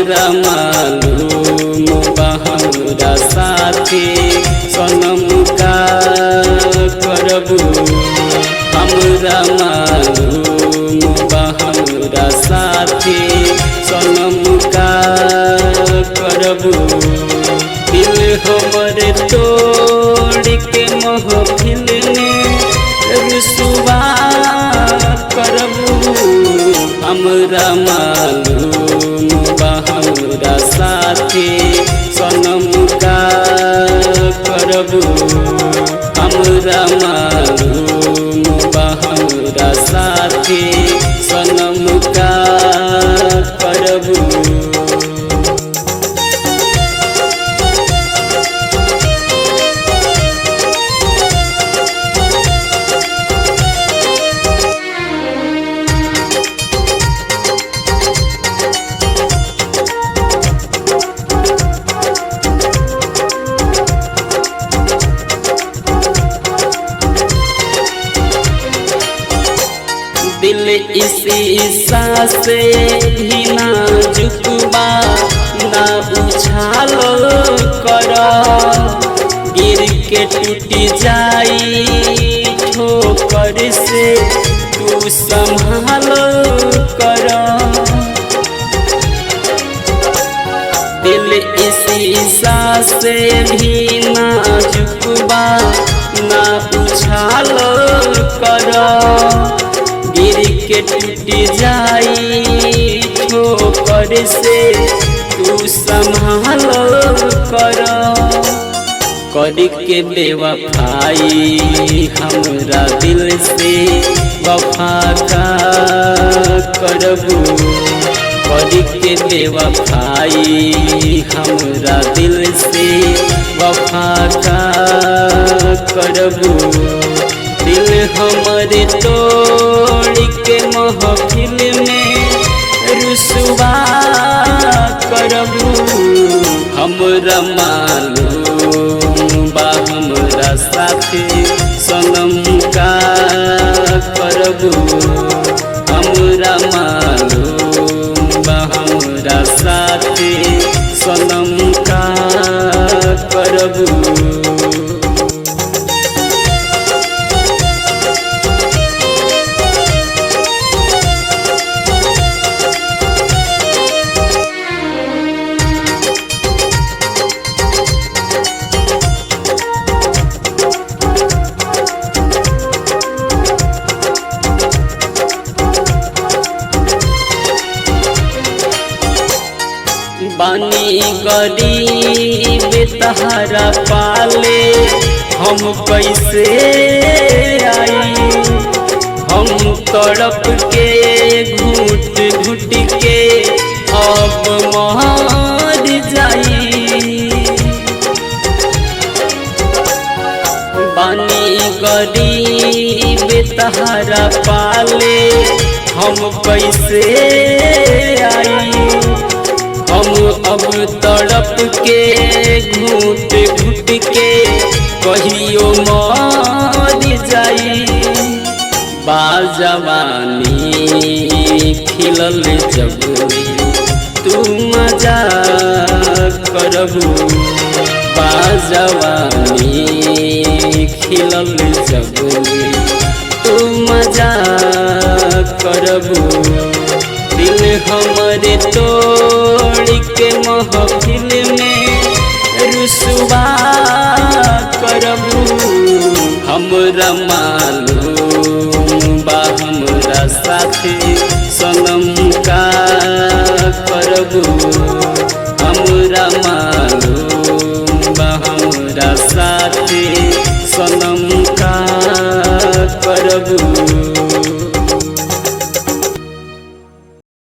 हमरा मालूम बा हमरा साथी सनम का करबू। हमरा मालूम बा हमरा साथी सनम का करबू। दिल हमर तोड़ के महफिल में रुसवा करबू। हमरा मालूम बा हमरा साथी सनम का करबू। हमरा मालूम बा हमरा साथी सनम का करबू। दिल इसी सांस से भी नाजुक बा ना उछाल कर। गिर के टूट जाई ठोकर से तू संभाल कर। दिल इसी सांस से भी नाजुक बा ना उछाल कर। गिर के टूट जाई ठोकर से तू संभाल कर। के बेवफाई हमरा दिल से वफा का करबू। के बेवफाई हमरा दिल से वफा का करबू। दिल हमरे तोड़ के महफिल में रुसवा करबू। हमरा मालूम बा हमरा साथी सनम का करबू। हमरा मालूम बा हमरा साथी सनम का करबू। बानी गरीब तहरा पाले हम कैसे आई। हम तड़प के घुट घुट के अब मर जाई। बानी गरीब तहरा पाले हम कैसे आई। हम अब तड़प के घुट घुट के कहियो मर जाई। बाजवानी खिलल जब तू मजा करबू। बाजवानी खिलल जब तू मजा करबू। दिल हमरे तोड़ के महफिल में रुसवा करबू। हमरा मालूम बा हमरा साथी सनम का करबू। हमरा मालूम बा हमरा साथी सनम का करबू।